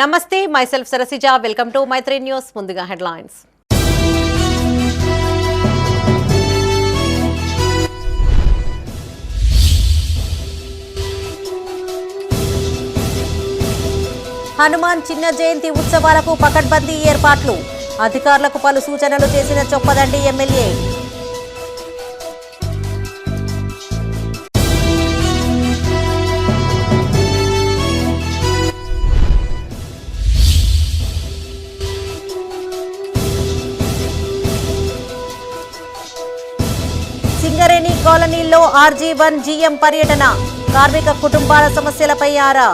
నమస్తే myself Sarasija welcome to My3 News ముందుగా headlines Hanuman చిన్న జయంతి ఉత్సవాలకు పకడ్బందీ ఏర్పాట్లు అధికారులకు పలు సూచనలు చేసిన చొప్పదండి ఎమ్మెల్యే సింగరేణి కాలనీలో RG1 GM పర్యటన కార్మిక కుటుంబాల సమస్యలపై ఆరా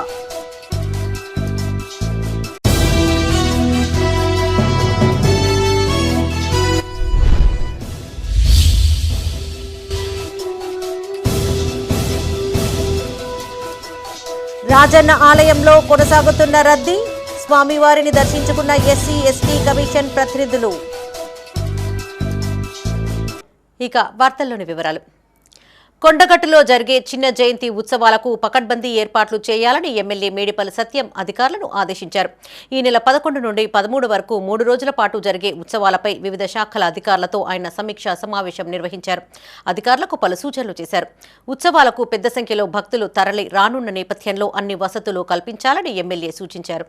రాజన్న ఆలయంలో కొనసాగుతున్న రద్దీ స్వామివారిని దర్శించుకున్న SC/ST కమిషన్ ప్రతినిధులు ఇక వార్తల్లోని వివరాలు కొండగట్టులో జరిగే చిన్న జయంతి ఉత్సవాలకు పకడ్బందీ ఏర్పాట్లు చేయాలని ఎమ్మెల్యే మేడిపల్లి సత్యం అధికారులను ఆదేశించారు. ఈ నెల 11 నుండి 13 వరకు 3 రోజుల పాటు జరిగే ఉత్సవాలపై వివిధ శాఖల అధికారులతో ఆయన సమీక్షా సమావేశం నిర్వహించారు. అధికారులకు పలు సూచనలు చేశారు. ఉత్సవాలకు పెద్ద సంఖ్యలో భక్తులు తరలి రానున్న నేపథ్యంలో అన్ని వసతులు కల్పించాలని ఎమ్మెల్యే సూచించారు.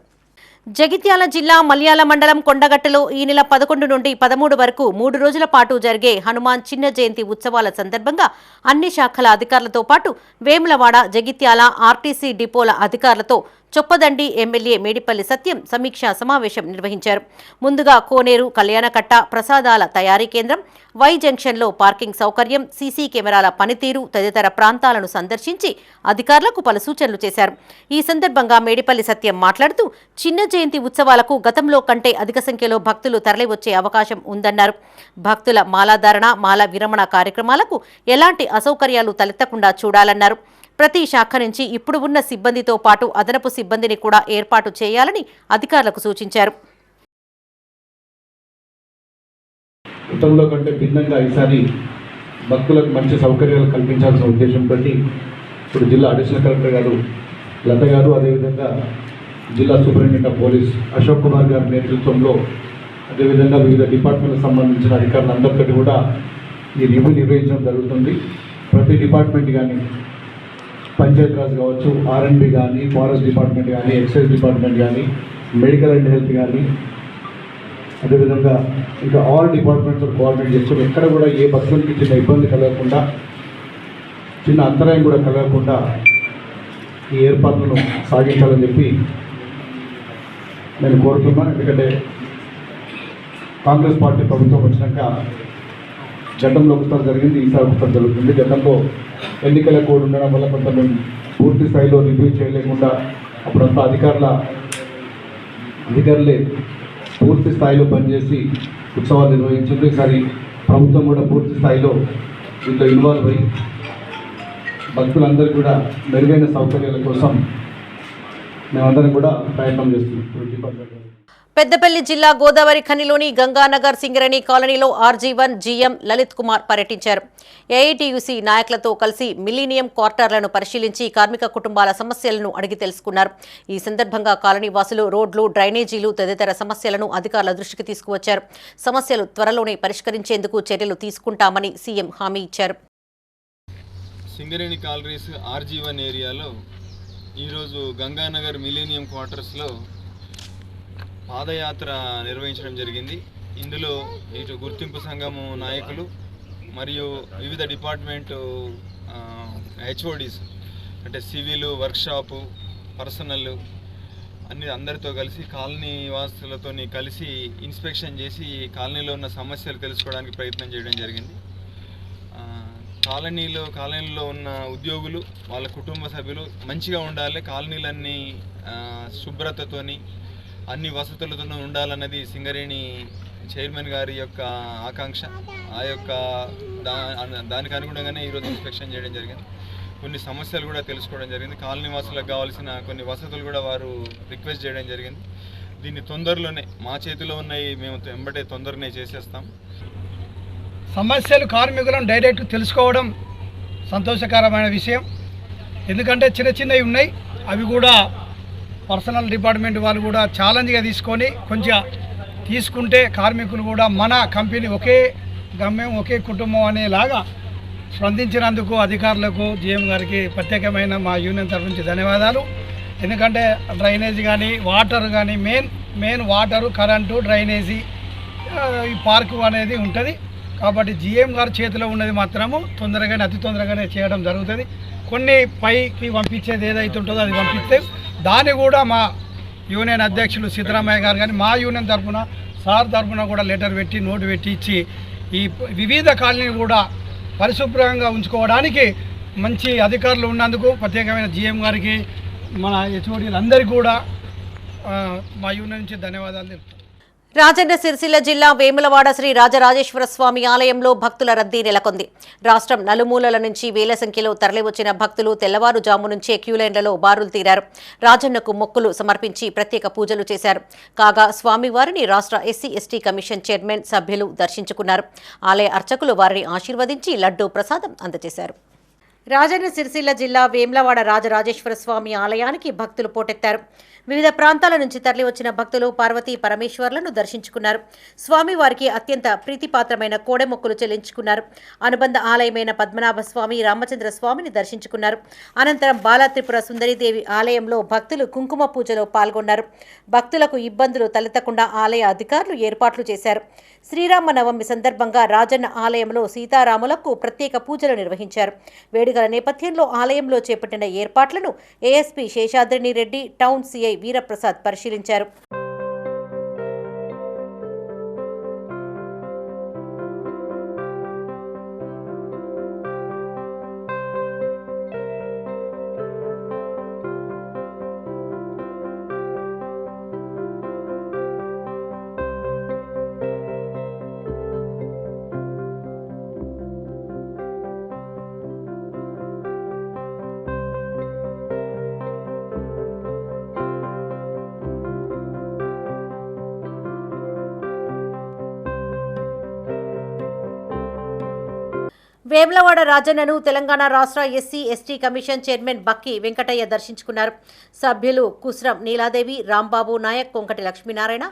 జగిత్యాల జిల్లా మల్యాల మండలం కొండగట్టులో ఈ నెల 11 నుండి 13 వరకు 3 రోజుల పాటు జరిగే హనుమాన్ చిన్న జయంతి ఉత్సవాల సందర్భంగా అన్ని శాఖల అధికారులతో పాటు వేములవాడ జగిత్యాల RTC డిపోల అధికారులతో చొప్పదండి ఎమ్మెల్యే మేడిపల్లి సత్యం సమీక్షా సమావేశం నిర్వహించారు. ముందుగా కోనేరు కళ్యాణకట్ట ప్రసాదాల తయారీ కేంద్రం వై జంక్షన్లో పార్కింగ్ సౌకర్యం సీసీ కెమెరాల పనితీరు తదితర ప్రాంతాలను సందర్శించి అధికారులకు పలు సూచనలు చేశారు. ఈ సందర్భంగా మేడిపల్లి సత్యం మాట్లాడుతూ చిన్న జయంతి ఉత్సవాలకు గతంలో కంటే అధిక సంఖ్యలో భక్తులు తరలివచ్చే అవకాశం ఉందన్నారు. భక్తుల మాలాధారణ మాల విరమణ కార్యక్రమాలకు ఎలాంటి అసౌకర్యాలు తలెత్తకుండా చూడాలన్నారు. ప్రతి శాఖ నుంచి ఇప్పుడు ఉన్న సిబ్బందితో పాటు అదనపు సిబ్బందిని కూడా ఏర్పాటు చేయాలని అధికారులకు సూచించారు. గతంలో కంటే భిన్నంగా ఈసారి భక్తులకు మంచి సౌకర్యాలు కల్పించాల్సిన ఉద్దేశంతో ఇప్పుడు జిల్లా అడిషనల్ కలెక్టర్ గారు లత గారు అదేవిధంగా జిల్లా superintendent of police Ashok Kumar గారి నేతృత్వంలో అదేవిధంగా వివిధ డిపార్ట్మెంట్లకు సంబంధించిన అధికారులందరితో కూడా ఈ రివ్యూ నిర్వహించడం జరుగుతుంది. ప్రతి డిపార్ట్మెంట్ కానీ పంచాయతీరాజ్ కావచ్చు, R&B కానీ, ఫారెస్ట్ డిపార్ట్మెంట్ కానీ, ఎక్సైజ్ డిపార్ట్మెంట్ కానీ, మెడికల్ అండ్ హెల్త్ కానీ, అదేవిధంగా ఇంకా ఆల్ డిపార్ట్మెంట్స్ కోఆర్డినేట్ చేసుకుని ఎక్కడ కూడా ఏ భక్తులకి చిన్న ఇబ్బంది కలగకుండా చిన్న అంతరాయం కూడా కలగకుండా ఈ ఏర్పాట్లను సాగించాలని చెప్పి నేను కోరుతున్నాను. ఎందుకంటే కాంగ్రెస్ పార్టీ ప్రభుత్వం వచ్చినాక గతంలో ఒకసారి జరిగింది, ఈసారి ఒకసారి జరుగుతుంది. గతంలో ఎన్నికల కోడ్ ఉండడం వల్ల కొంత మేము పూర్తి స్థాయిలో రివ్యూ చేయలేకుండా అప్పుడంతా అధికారులే పూర్తి స్థాయిలో పనిచేసి ఉత్సవాలు నిర్వహించింది. ఈసారి ప్రభుత్వం కూడా పూర్తి స్థాయిలో దీంట్లో ఇన్వాల్వ్ అయ్యి భక్తులందరూ కూడా మెరుగైన సౌకర్యాల కోసం మేమందరం కూడా ప్రయత్నం చేస్తున్నాం. పెద్దపల్లి జిల్లా గోదావరి ఖనిలోని గంగానగర్ సింగరేణి కాలనీలో RG1 GM లలిత్ కుమార్ పర్యటించారు. AITUC నాయకులతో కలిసి మిలీనియం క్వార్టర్లను పరిశీలించి కార్మిక కుటుంబాల సమస్యలను అడిగి తెలుసుకున్నారు. ఈ సందర్భంగా కాలనీ వాసులు రోడ్లు డ్రైనేజీలు తదితర సమస్యలను అధికారుల దృష్టికి తీసుకువచ్చారు. సమస్యలు త్వరలోనే పరిష్కరించేందుకు చర్యలు తీసుకుంటామని సీఎం హామీ ఇచ్చారు. సింగరేణి కాలనీస్ RG1 ఏరియాలో ఈరోజు గంగానగర్ మిలీనియం క్వార్టర్స్లో పాదయాత్ర నిర్వహించడం జరిగింది. ఇందులో ఇటు గుర్తింపు సంఘము నాయకులు మరియు వివిధ డిపార్ట్మెంటు HODs అంటే సివిల్ వర్క్షాపు పర్సనల్ అందరితో కలిసి కాలనీ వాసులతో కలిసి ఇన్స్పెక్షన్ చేసి కాలనీలో ఉన్న సమస్యలు తెలుసుకోవడానికి ప్రయత్నం చేయడం జరిగింది. కాలనీలో ఉన్న ఉద్యోగులు వాళ్ళ కుటుంబ సభ్యులు మంచిగా ఉండాలి, కాలనీలన్నీ శుభ్రతతోని అన్ని వసతులతో ఉండాలన్నది సింగరేణి చైర్మన్ గారి యొక్క ఆకాంక్ష. దానికి అనుగుణంగానే ఈరోజు ఇన్స్పెక్షన్ చేయడం జరిగింది. కొన్ని సమస్యలు కూడా తెలుసుకోవడం జరిగింది. కాలనీ వాసులకు కావాల్సిన కొన్ని వసతులు కూడా వారు రిక్వెస్ట్ చేయడం జరిగింది. దీన్ని తొందరలోనే మా చేతిలో ఉన్నాయి, మేము వెంబడే తొందరనే చేసేస్తాం. సమస్యలు కార్మికులను డైరెక్ట్ తెలుసుకోవడం సంతోషకరమైన విషయం. ఎందుకంటే చిన్నవి ఉన్నాయి, అవి కూడా పర్సనల్ డిపార్ట్మెంట్ వాళ్ళు కూడా ఛాలెంజ్గా తీసుకుంటే కార్మికులు కూడా మన కంపెనీ ఒకే గమ్యం ఒకే కుటుంబం అనేలాగా స్పందించినందుకు అధికారులకు జీఎం గారికి ప్రత్యేకమైన మా యూనియన్ తరఫు నుంచి ధన్యవాదాలు. ఎందుకంటే డ్రైనేజీ కానీ వాటర్ కానీ మెయిన్ వాటరు కరెంటు డ్రైనేజీ ఈ పార్కు అనేది ఉంటుంది. కాబట్టి జీఎం గారి చేతిలో ఉన్నది మాత్రము అతి తొందరగానే చేయడం జరుగుతుంది. కొన్ని పైకి పంపించేది ఏదైతే ఉంటుందో అది పంపిస్తే దాన్ని కూడా మా యూనియన్ అధ్యక్షులు సిద్ధరామయ్య గారు కానీ మా యూనియన్ తరఫున సార్ తరఫున కూడా లెటర్ పెట్టి నోటు పెట్టి ఇచ్చి ఈ వివిధ కాలనీలు కూడా పరిశుభ్రంగా ఉంచుకోవడానికి మంచి అధికారులు ఉన్నందుకు ప్రత్యేకమైన జీఎం గారికి మన హెచ్ఓడీలందరికీ కూడా మా యూనియన్ నుంచి ధన్యవాదాలు తెలుపుతాను. రాజన్న సిరిసిల్ల జిల్లా వేములవాడ శ్రీ రాజరాజేశ్వర స్వామి ఆలయంలో భక్తుల రద్దీ నెలకొంది. రాష్ట్రం నలుమూలల నుంచి వేల సంఖ్యలో తరలివచ్చిన భక్తులు తెల్లవారుజాము నుంచే క్యూలైన్లలో బారులు తీరారు. రాజన్నకు మొక్కులు సమర్పించి ప్రత్యేక పూజలు చేశారు. కాగా స్వామివారిని రాష్ట్ర ఎస్సీ ఎస్టీ కమిషన్ చైర్మన్ సభ్యులు దర్శించుకున్నారు. ఆలయ అర్చకులు వారిని ఆశీర్వదించి లడ్డూ ప్రసాదం అందజేశారు. రాజన్న సిరిసిల్ల జిల్లా వేములవాడ రాజరాజేశ్వర స్వామి ఆలయానికి భక్తులు పోటెత్తారు. వివిధ ప్రాంతాల నుంచి తరలివచ్చిన భక్తులు పార్వతీ పరమేశ్వర్లను దర్శించుకున్నారు. స్వామివారికి అత్యంత ప్రీతిపాత్రమైన కోడెమొక్కులు చెల్లించుకున్నారు. అనుబంధ ఆలయమైన పద్మనాభ స్వామి రామచంద్ర స్వామిని దర్శించుకున్నారు. అనంతరం బాలాత్రిపుర సుందరీదేవి ఆలయంలో భక్తులు కుంకుమ పూజలో పాల్గొన్నారు. భక్తులకు ఇబ్బందులు తలెత్తకుండా ఆలయ అధికారులు ఏర్పాట్లు చేశారు. శ్రీరామనవమి సందర్భంగా రాజన్న ఆలయంలో సీతారాములకు ప్రత్యేక పూజలు నిర్వహించారు. వేడుకల నేపథ్యంలో ఆలయంలో చేపట్టిన ఏర్పాట్లను ASP Seshadrini Reddy, town CI Veeraprasad పరిశీలించారు. వేములవాడ రాజన్నను తెలంగాణ రాష్ట్ర ఎస్సీ ఎస్టీ కమిషన్ చైర్మన్ బక్కి వెంకటయ్య దర్శించుకున్నారు. సభ్యులు కుస్రం నీలాదేవి, రాంబాబు నాయక్, కొంకటి లక్ష్మీనారాయణ,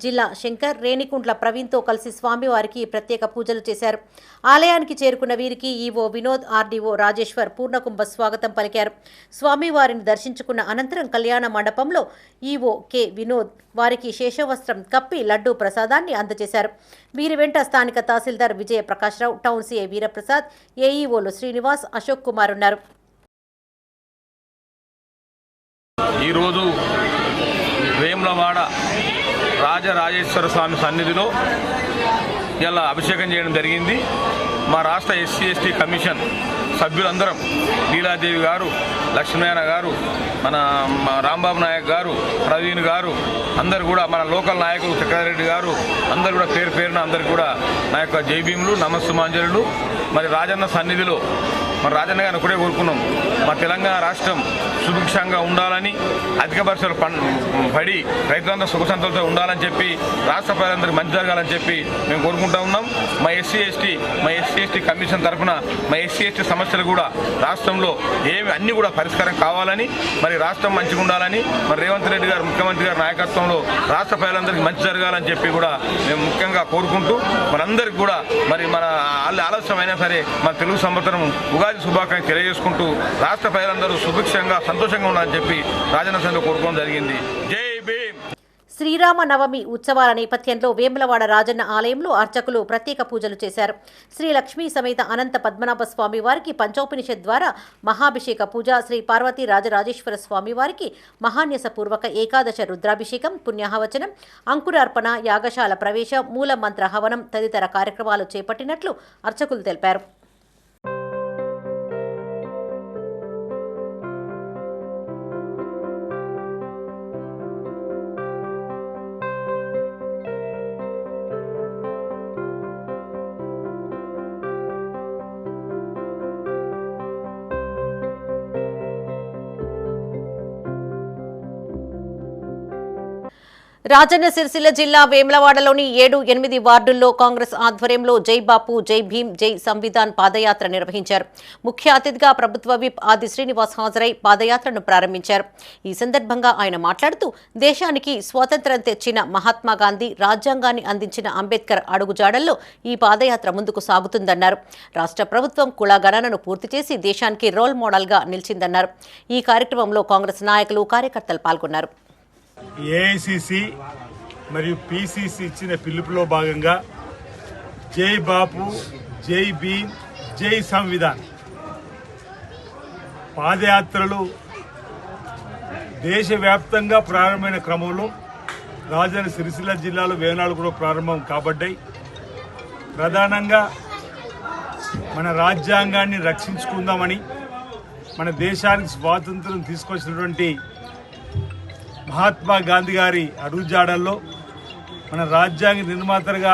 జిల్లా శంకర్, రేణికుంట్ల ప్రవీణ్తో కలిసి స్వామివారికి ప్రత్యేక పూజలు చేశారు. ఆలయానికి చేరుకున్న వీరికి ఈవో వినోద్, ఆర్డీఓ రాజేశ్వర్ పూర్ణకుంభ స్వాగతం పలికారు. స్వామివారిని దర్శించుకున్న అనంతరం కళ్యాణ మండపంలో ఈవో కె వినోద్ వారికి శేషవస్త్రం కప్పి లడ్డూ ప్రసాదాన్ని అందజేశారు. వీరి వెంట స్థానిక తహసీల్దార్ విజయ ప్రకాశ్రావు, టౌన్ సిఐ వీరప్రసాద్, ఏఈఓలు శ్రీనివాస్, అశోక్ కుమార్ ఉన్నారు. ఈరోజు వేములవాడ రాజరాజేశ్వర స్వామి సన్నిధిలో ఇలా అభిషేకం చేయడం జరిగింది. మా రాష్ట్ర ఎస్సీ ఎస్టీ కమిషన్ సభ్యులందరం, లీలాదేవి గారు, లక్ష్మీనారాయణ గారు, మన రాంబాబు నాయక్ గారు, ప్రవీణ్ గారు, అందరు కూడా మన లోకల్ నాయకులు చక్రారెడ్డి గారు, అందరు కూడా పేరు పేరున అందరు కూడా నా యొక్క జైభీములు, నమస్సుమాంజలులు. మరి రాజన్న సన్నిధిలో మరి రాజన్న గారిని ఒకటే కోరుకున్నాం, మా తెలంగాణ రాష్ట్రం సుభిక్షంగా ఉండాలని, అధిక వర్షాలు పడి రైతులందరూ సుఖ సంతోషంతో ఉండాలని చెప్పి, రాష్ట్ర ప్రజలందరికీ మంచి జరగాలని చెప్పి మేము కోరుకుంటా ఉన్నాం. మా ఎస్సీ ఎస్టీ కమిషన్ తరఫున మా ఎస్సీ ఎస్టీ సమస్యలు కూడా రాష్ట్రంలో అన్నీ కూడా పరిష్కారం కావాలని, మరి రాష్ట్రం మంచిగా ఉండాలని, మరి రేవంత్ రెడ్డి గారు ముఖ్యమంత్రి గారి నాయకత్వంలో రాష్ట్ర ప్రజలందరికీ మంచి జరగాలని చెప్పి కూడా మేము ముఖ్యంగా కోరుకుంటూ, మనందరికీ కూడా మరి మన ఆలస్యమైనా సరే మన తెలుగు సంవత్సరం ఉగాది శుభాకాంక్షలు తెలియజేసుకుంటూ రాష్ట్ర ప్రజలందరూ సుభిక్షంగా సంతోషంగా ఉండాలని చెప్పి రాజన్న సభలో కోరుకోవడం జరిగింది. జై భీమ్. శ్రీరామనవమి ఉత్సవాల నేపథ్యంలో వేములవాడ రాజన్న ఆలయంలో అర్చకులు ప్రత్యేక పూజలు చేశారు. శ్రీ లక్ష్మీ సమేత అనంత పద్మనాభ స్వామి వారికి పంచోపనిషత్ ద్వారా మహాభిషేక పూజ, శ్రీ పార్వతీ రాజరాజేశ్వర స్వామి వారికి మహాన్యసపూర్వక ఏకాదశ రుద్రాభిషేకం, పుణ్యాహవచనం, అంకురార్పణ, యాగశాల ప్రవేశం, మూల మంత్ర హవనం తదితర కార్యక్రమాలు చేపట్టినట్లు అర్చకులు తెలిపారు. రాజన్న సిరిసిల్ల జిల్లా వేములవాడలోని 7-8 వార్డుల్లో కాంగ్రెస్ ఆధ్వర్యంలో జై బాపు జై భీమ్ జై సంవిధాన్ పాదయాత్ర నిర్వహించారు. ముఖ్య అతిథిగా ప్రభుత్వ విప్ ఆది శ్రీనివాస్ హాజరై పాదయాత్రను ప్రారంభించారు. ఈ సందర్భంగా ఆయన మాట్లాడుతూ దేశానికి స్వాతంత్ర్యం తెచ్చిన మహాత్మా గాంధీ, రాజ్యాంగాన్ని అందించిన అంబేద్కర్ అడుగుజాడల్లో ఈ పాదయాత్ర ముందుకు సాగుతుందన్నారు. రాష్ట్ర ప్రభుత్వం కులగణనను పూర్తి చేసి దేశానికి రోల్ మోడల్గా నిలిచిందన్నారు. ఈ కార్యక్రమంలో కాంగ్రెస్ నాయకులు, కార్యకర్తలు పాల్గొన్నారు. ఏఐసిసి మరియు పిసిసి ఇచ్చిన పిలుపులో భాగంగా జై బాపు జై భీమ్ జై సంవిధాన్ పాదయాత్రలు దేశవ్యాప్తంగా ప్రారంభమైన క్రమంలో రాజన్న సిరిసిల్ల జిల్లాలో వేనాడు కూడా ప్రారంభం కాబడ్డాయి. ప్రధానంగా మన రాజ్యాంగాన్ని రక్షించుకుందామని, మన దేశానికి స్వాతంత్రం తీసుకొచ్చినటువంటి మహాత్మా గాంధీ గారి అడుగుజాడల్లో మన రాజ్యాంగ నిర్మాతలుగా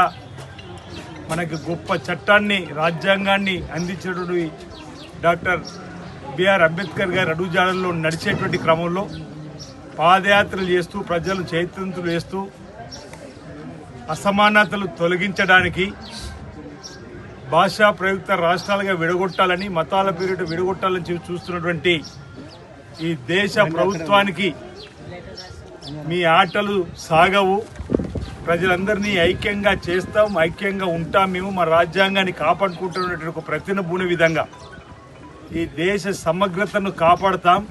మనకి గొప్ప చట్టాన్ని, రాజ్యాంగాన్ని అందించినటువంటి డాక్టర్ బిఆర్ అంబేద్కర్ గారి అడుగుజాడల్లో నడిచేటువంటి క్రమంలో పాదయాత్రలు చేస్తూ ప్రజలను చైతన్యవంతులు చేస్తూ అసమానతలు తొలగించడానికి, భాషా ప్రయుక్త రాష్ట్రాలుగా విడగొట్టాలని, మతాల పేరిట విడగొట్టాలని చూస్తున్నటువంటి ఈ దేశ ప్రభుత్వానికి మీ ఆటలు సాగవు, ప్రజలందరినీ ఐక్యంగా చేస్తాం, ఐక్యంగా ఉంటాం, మేము మా రాజ్యాంగాన్ని కాపాడుకుంటున్నటువంటి ఒక ప్రతినబూని విధంగా ఈ దేశ సమగ్రతను కాపాడుతాం,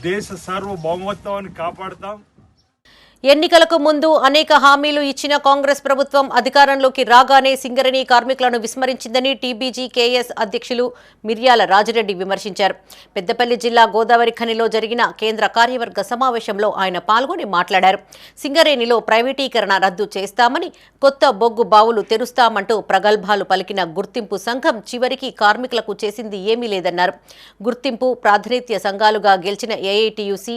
దేశ సార్వభౌమత్వాన్ని కాపాడుతాం. ఎన్నికలకు ముందు అనేక హామీలు ఇచ్చిన కాంగ్రెస్ ప్రభుత్వం అధికారంలోకి రాగానే సింగరేణి కార్మికులను విస్మరించిందని టీబీజీ కేఎస్ అధ్యక్షులు మిర్యాల రాజిరెడ్డి విమర్శించారు. పెద్దపల్లి జిల్లా గోదావరి ఖనిలో జరిగిన కేంద్ర కార్యవర్గ సమావేశంలో ఆయన పాల్గొని మాట్లాడారు. సింగరేణిలో ప్రైవేటీకరణ రద్దు చేస్తామని, కొత్త బొగ్గు బావులు తెరుస్తామంటూ ప్రగల్భాలు పలికిన గుర్తింపు సంఘం చివరికి కార్మికులకు చేసింది ఏమీ లేదన్నారు. గుర్తింపు ప్రాతినిధ్య సంఘాలుగా గెలిచిన ఏఐటీయూసీ,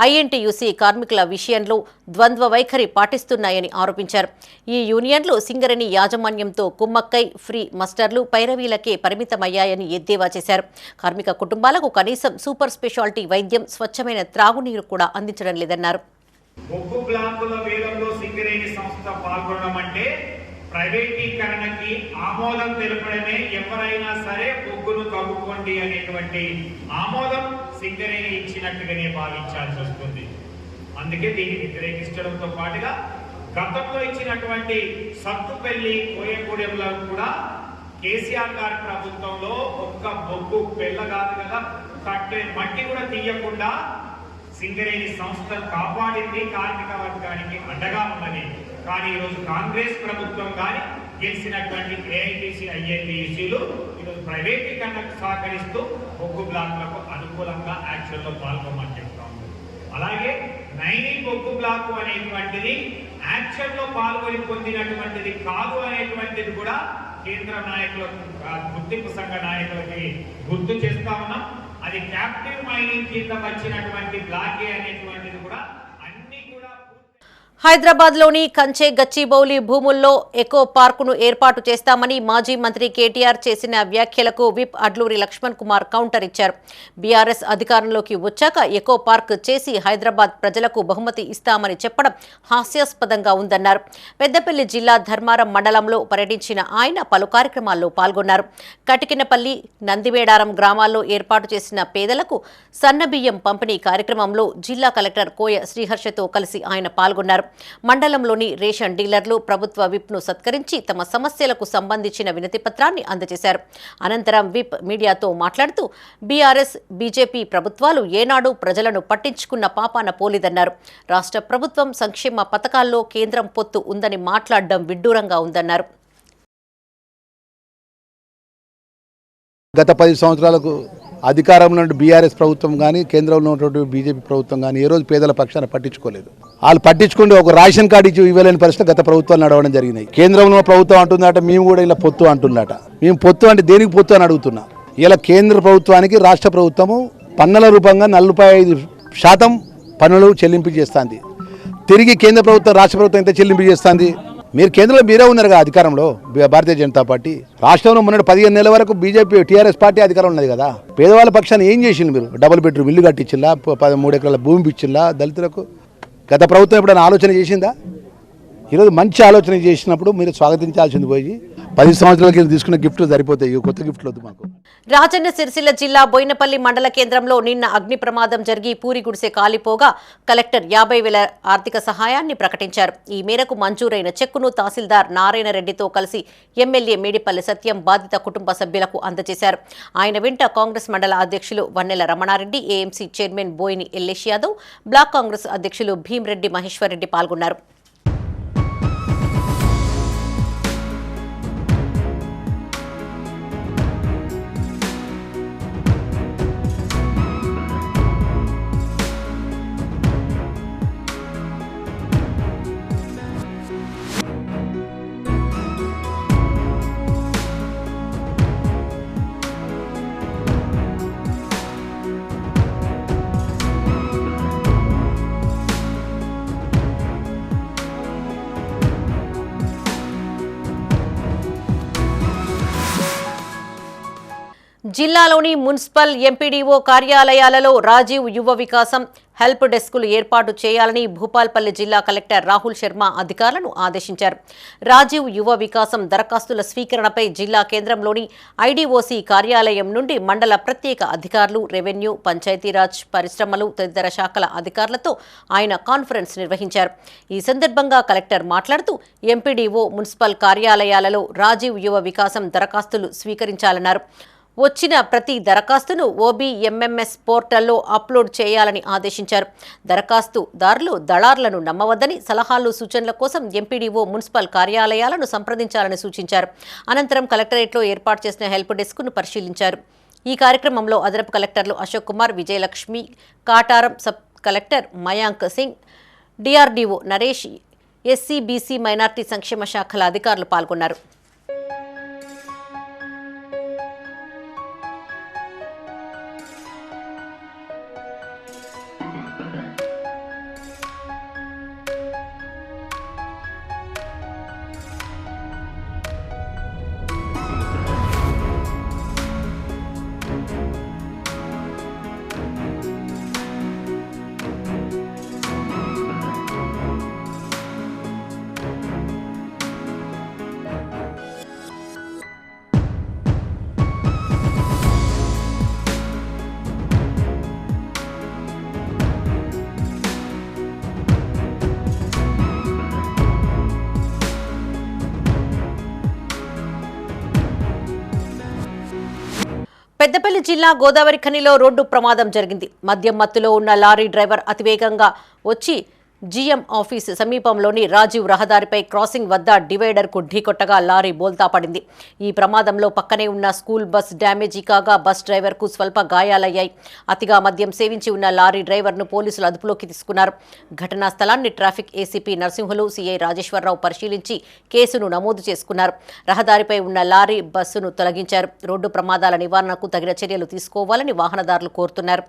ఐఎన్టీయూసీ కార్మికుల విషయంలో ద్వంద్వ వైఖరి పాటిస్తున్నాయని ఆరోపించారు. ఈ యూనియన్లు సింగరేణి యాజమాన్యంతో కుమ్మక్కై ఫ్రీ మస్టర్లు, పైరవీలకే పరిమితమయ్యాయని ఎద్దేవా చేశారు. కార్మిక కుటుంబాలకు కనీసం సూపర్ స్పెషాలిటీ వైద్యం, స్వచ్ఛమైన త్రాగునీరు కూడా అందించడం లేదన్నారు. బొగ్గు బ్లాకుల వేలంలో సింగరేణి సంస్థ పాల్గొనడం అంటే ప్రైవేటీకరణకి ఆమోదం తెలపడమే. ఎవరైనా సరే బొగ్గును తవ్వుకోండి అనేటువంటి ఆమోదం సింగరేణి ఇచ్చినట్టుగానే భావించాల్సి వస్తుంది. అందుకే దీన్ని వ్యతిరేకించడంతో పాటుగా గతంలో ఇచ్చినటువంటి సత్తుపల్లి, కోయగూడెంలో కూడా కేసీఆర్ గారి ప్రభుత్వంలో ఒక్క బొగ్గు పెళ్ళ కాదు కదా, కట్టే మట్టి కూడా తీయకుండా సింగరేణి సంస్థ కాపాడింది, కార్మిక వర్గానికి అండగా ఉన్నది. కానీ ఈరోజు కాంగ్రెస్ ప్రభుత్వం కానీ గెలిచినటువంటి ఏఐటీసీ, ఐఎన్టీయూసీలు ఈరోజు ప్రైవేటీకరణకు సహకరిస్తూ బొగ్గు బ్లాకులకు అనుకూలంగా యాక్షన్లో పాల్గొమని చెప్తా ఉంది. అలాగే నైని బొగ్గు బ్లాకు అనేటువంటిది యాక్షన్లో పాల్గొని పొందినటువంటిది కాదు అనేటువంటిది కూడా కేంద్ర నాయకులకు, గుర్తింపు సంఘ నాయకులకి గుర్తు చేస్తా ఉన్నాం. అది క్యాప్టివ్ మైనింగ్ కింద వచ్చినటువంటి బ్లాకే అనేటువంటిది కూడా అన్ని కూడా. హైదరాబాద్లోని కంచె, గచ్చిబౌలి భూముల్లో ఎకో పార్కును ఏర్పాటు చేస్తామని మాజీ మంత్రి కేటీఆర్ చేసిన వ్యాఖ్యలకు విప్ అడ్లూరి లక్ష్మణ్ కుమార్ కౌంటర్ ఇచ్చారు. బీఆర్ఎస్ అధికారంలోకి వచ్చాక ఎకో పార్క్ చేసి హైదరాబాద్ ప్రజలకు బహుమతి ఇస్తామని చెప్పడం హాస్యాస్పదంగా ఉందన్నారు. పెద్దపల్లి జిల్లా ధర్మారం మండలంలో పర్యటించిన ఆయన పలు కార్యక్రమాల్లో పాల్గొన్నారు. కటికినపల్లి, నందివేడారం గ్రామాల్లో ఏర్పాటు చేసిన పేదలకు సన్నబియ్యం పంపిణీ కార్యక్రమంలో జిల్లా కలెక్టర్ కోయ శ్రీహర్షతో కలిసి ఆయన పాల్గొన్నారు. మండలంలోని రేషన్ డీలర్లు ప్రభుత్వ విప్ను సత్కరించి తమ సమస్యలకు సంబంధించిన వినతి పత్రాన్ని అందజేశారు. అనంతరం విప్ మీడియాతో మాట్లాడుతూ బీఆర్ఎస్, బీజేపీ ప్రభుత్వాలు ఏనాడు ప్రజలను పట్టించుకున్న పాపాన పోలేదన్నారు. రాష్ట్ర ప్రభుత్వం సంక్షేమ పథకాల్లో కేంద్రం పొత్తు ఉందని మాట్లాడడం విడ్డూరంగా ఉందన్నారు. గత 10 సంవత్సరాలకు అధికారంలో ఉన్న బీఆర్ఎస్ ప్రభుత్వం కానీ, కేంద్రంలో ఉన్నటువంటి బీజేపీ ప్రభుత్వం కానీ ఏ రోజు పేదల పక్షాన పట్టించుకోలేదు. వాళ్ళు పట్టించుకుంటే ఒక రేషన్ కార్డు ఇచ్చి ఇవ్వలేని పరిస్థితి గత ప్రభుత్వాలు నడవడం జరిగినాయి. కేంద్రంలో ప్రభుత్వం అంటుందట, మేము కూడా ఇలా పొత్తు అంటున్నట. మేము పొత్తు అంటే దేనికి పొత్తు అని అడుగుతున్నా. ఇలా కేంద్ర ప్రభుత్వానికి రాష్ట్ర ప్రభుత్వము పన్నుల రూపంగా 45% పన్నులు చెల్లింపు చేస్తుంది. తిరిగి కేంద్ర ప్రభుత్వం, రాష్ట్ర ప్రభుత్వం ఎంత చెల్లింపు చేస్తుంది? మీరు కేంద్రంలో మీరే ఉన్నారు కదా అధికారంలో, భారతీయ జనతా పార్టీ. రాష్ట్రంలో మొన్నటి 15 నెలల వరకు బీజేపీ, టీఆర్ఎస్ పార్టీ అధికారం ఉన్నది కదా. పేదవాళ్ళ పక్షాన్ని ఏం చేసింది మీరు? డబుల్ బెడ్రూమ్ ఇల్లు కట్టించిల్లా, 13 ఎకరాల భూమి ఇచ్చిల్లా దళితులకు? గత ప్రభుత్వం ఎప్పుడైనా ఆలోచన చేసిందా? ఈరోజు మంచి ఆలోచన చేసినప్పుడు మీరు స్వాగతించాల్సింది పోయి 10 సంవత్సరాల కింద తీసుకున్న గిఫ్ట్లు సరిపోతాయి, కొత్త గిఫ్ట్లు వద్దు మాకు. రాజన్న సిరిసిల్ల జిల్లా బోయినపల్లి మండల కేంద్రంలో నిన్న అగ్ని ప్రమాదం జరిగి పూరి గుడిసె కాలిపోగా కలెక్టర్ 50,000 ఆర్థిక సహాయాన్ని ప్రకటించారు. ఈ మేరకు మంజూరైన చెక్కును తహసీల్దార్ నారాయణ రెడ్డితో కలిసి ఎమ్మెల్యే మేడిపల్లి సత్యం బాధిత కుటుంబ సభ్యులకు అందజేశారు. ఆయన వెంట కాంగ్రెస్ మండల అధ్యక్షులు Vannela Ramana Reddy, AMC chairman Boini Ellesh Yadav, block Congress అధ్యక్షులు భీంరెడ్డి మహేశ్వర్ రెడ్డి పాల్గొన్నారు. జిల్లాలోని మున్సిపల్ ఎంపీడీఓ కార్యాలయాలలో రాజీవ్ యువ వికాసం హెల్ప్ డెస్కులు ఏర్పాటు చేయాలని భూపాల్పల్లి జిల్లా కలెక్టర్ రాహుల్ శర్మ అధికారులను ఆదేశించారు. రాజీవ్ యువ వికాసం దరఖాస్తుల స్వీకరణపై జిల్లా కేంద్రంలోని ఐడీఓసీ కార్యాలయం నుండి మండల ప్రత్యేక అధికారులు, రెవెన్యూ, పంచాయతీరాజ్, పరిశ్రమలు తదితర శాఖల అధికారులతో ఆయన కాన్ఫరెన్స్ నిర్వహించారు. ఈ సందర్భంగా కలెక్టర్ మాట్లాడుతూ ఎంపీడీఓ మున్సిపల్ కార్యాలయాలలో రాజీవ్ యువ వికాసం దరఖాస్తులు స్వీకరించాలన్నారు. వచ్చిన ప్రతి దరఖాస్తును ఓబీఎంఎంఎస్ పోర్టల్లో అప్లోడ్ చేయాలని ఆదేశించారు. దరఖాస్తుదారులు దళార్లను నమ్మవద్దని, సలహాలు సూచనల కోసం ఎంపీడీఓ మున్సిపల్ కార్యాలయాలను సంప్రదించాలని సూచించారు. అనంతరం కలెక్టరేట్లో ఏర్పాటు చేసిన హెల్ప్ డెస్క్ను పరిశీలించారు. ఈ కార్యక్రమంలో అదనపు కలెక్టర్లు Ashok Kumar, Vijayalakshmi, Kataram sub collector Mayank Singh, DRDO Naresh, SC, BC, minority సంక్షేమ శాఖల అధికారులు పాల్గొన్నారు. పెద్దపల్లి జిల్లా గోదావరి ఖనిలో రోడ్డు ప్రమాదం జరిగింది. మద్యం మత్తులో ఉన్న లారీ డ్రైవర్ అతివేగంగా వచ్చి జీఎం ఆఫీస్ సమీపంలోని రాజీవ్ రహదారిపై క్రాసింగ్ వద్ద డివైడర్కు ఢీకొట్టగా లారీ బోల్తా పడింది. ఈ ప్రమాదంలో పక్కనే ఉన్న స్కూల్ బస్ డ్యామేజీ కాగా బస్ డ్రైవర్కు స్వల్ప గాయాలయ్యాయి. అతిగా మద్యం సేవించి ఉన్న లారీ డ్రైవర్ను పోలీసులు అదుపులోకి తీసుకున్నారు. ఘటనా స్థలాన్ని traffic ACP Narasimhulu, CI Rajeswara Rao పరిశీలించి కేసును నమోదు చేసుకున్నారు. రహదారిపై ఉన్న లారీ బస్సును తొలగించారు. రోడ్డు ప్రమాదాల నివారణకు తగిన చర్యలు తీసుకోవాలని వాహనదారులు కోరుతున్నారు.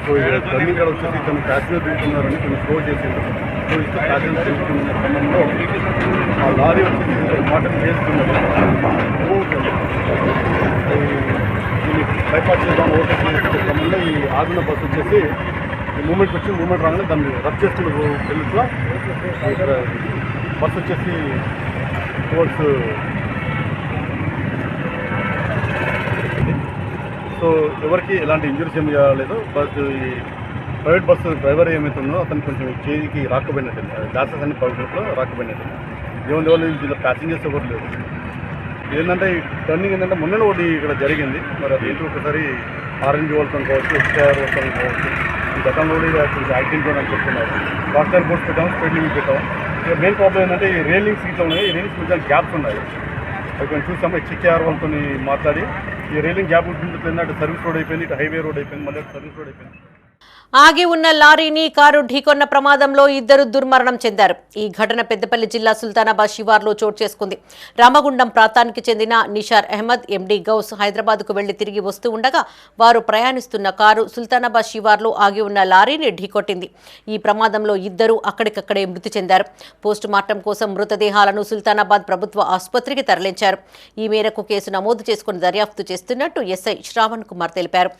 సో టర్నింగ్ కాడ వచ్చేసి తను ప్యాసింజర్ దిగుతున్నారని కొన్ని స్లో చేసింది. సో ఇస్తే ప్యాసింజర్ దిగుతున్న క్రమంలో ఆ లారీ వచ్చేసి వాటర్ వేస్తున్నది. దీన్ని బైపాస్ చేద్దాం ఓవర్టేక్ చేసే క్రమంలో ఈ ఆగిన బస్సు వచ్చేసి ఈ మూమెంట్ రాగానే దాన్ని రబ్ చేసుకుని వెళ్తున్నా ఇక్కడ బస్సు వచ్చేసి టువర్డ్స్ సో ఎవరికి ఎలాంటి ఇంజరీస్ ఏమి కాలేదు. బట్ ఈ ప్రైవేట్ బస్సు డ్రైవర్ ఏమవుతుందో అతను కొంచెం చేయికి రాకపోయినట్టు, గ్లాసెస్ అన్ని పడుకుంటూ రాకపోయినట్టు. దేవుని వల్ల దీంట్లో ప్యాసింజర్స్ ఎవరు లేరు. ఏంటంటే ఈ టర్నింగ్ ఏంటంటే మొన్న ఒకటి ఇక్కడ జరిగింది. మరి అది ఏంటి ఒకసారి ఆర్ఎన్బి వాళ్ళతో కావచ్చు, ఎస్కేఆర్ వాళ్ళతో కావచ్చు. ఈ గతంలో కూడా యాక్సిడెంట్ అని చెప్తున్నారు. ఫాస్ట్ టైర్ బోర్డ్స్ పెట్టాము, స్పీడ్ లిమిట్ పెట్టాము. ఇక మెయిన్ ప్రాబ్లం ఏంటంటే ఈ రైలింగ్స్ ఇట్లా ఉన్నాయి. ఈ రైలింగ్స్ కొంచెం గ్యాప్స్ ఉన్నాయి. అవి కొంచెం చూసాము. హెచ్కేఆర్ వాళ్ళతో మాట్లాడి ఈ రైలింగ్ గ్యాప్ ఉంటుంది. అటు సర్వీస్ రోడ్ అయిపోయింది, ఇటు హైవే రోడ్ అయిపోయింది, మళ్ళీ సర్వీస్ రోడ్ అయిపోయింది. ఆగి ఉన్న లారీని కారు ఢీకొన్న ప్రమాదంలో 2 దుర్మరణం చెందారు. ఈ ఘటన పెద్దపల్లి జిల్లా సుల్తానాబాద్ శివార్లో చోటు చేసుకుంది. రామగుండం ప్రాంతానికి చెందిన నిషార్ అహ్మద్, ఎండి గౌస్ హైదరాబాద్కు వెళ్లి తిరిగి వస్తూ ఉండగా వారు ప్రయాణిస్తున్న కారు సుల్తానాబాద్ శివార్లో ఆగి ఉన్న లారీని ఢీకొట్టింది. ఈ ప్రమాదంలో 2 అక్కడికక్కడే మృతి చెందారు. పోస్టుమార్టం కోసం మృతదేహాలను సుల్తానాబాద్ ప్రభుత్వ ఆసుపత్రికి తరలించారు. ఈ మేరకు కేసు నమోదు చేసుకుని దర్యాప్తు చేస్తున్నట్టు ఎస్ఐ శ్రావణ్ కుమార్ తెలిపారు.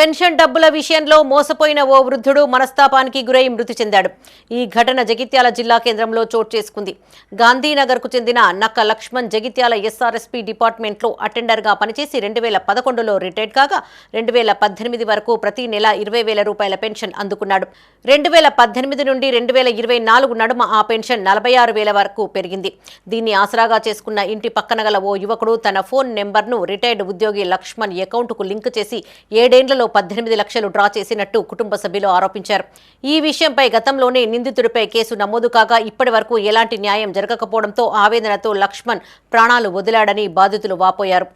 పెన్షన్ డబ్బుల విషయంలో మోసపోయిన ఓ వృద్ధుడు మనస్తాపానికి గురై మృతి చెందాడు. ఈ ఘటన జగిత్యాల జిల్లా కేంద్రంలో చోటు చేసుకుంది. గాంధీనగర్కు చెందిన నక్క లక్ష్మణ్ జగిత్యాల ఎస్ఆర్ఎస్పీ డిపార్ట్మెంట్లో అటెండర్గా పనిచేసి 2011లో రిటైర్డ్ కాగా 2018 వరకు ప్రతి నెల 20,000 రూపాయల పెన్షన్ అందుకున్నాడు. 2018 నుండి 2024 నడుమ ఆ పెన్షన్ 46,000 వరకు పెరిగింది. దీన్ని ఆసరాగా చేసుకున్న ఇంటి పక్కన గల ఓ యువకుడు తన ఫోన్ నెంబర్ను రిటైర్డ్ ఉద్యోగి లక్ష్మణ్ అకౌంట్కు లింక్ చేసి 7 ఏళ్లలో 18 లక్షలు డ్రా చేసినట్టు కుటుంబ సభ్యులు ఆరోపించారు. ఈ విషయంపై గతంలోనే నిందితుడిపై కేసు నమోదు కాగా ఇప్పటి వరకు ఎలాంటి న్యాయం జరగకపోవడంతో ఆవేదనతో లక్ష్మణ్ ప్రాణాలు వదిలాడని బాధితులు వాపోయారు.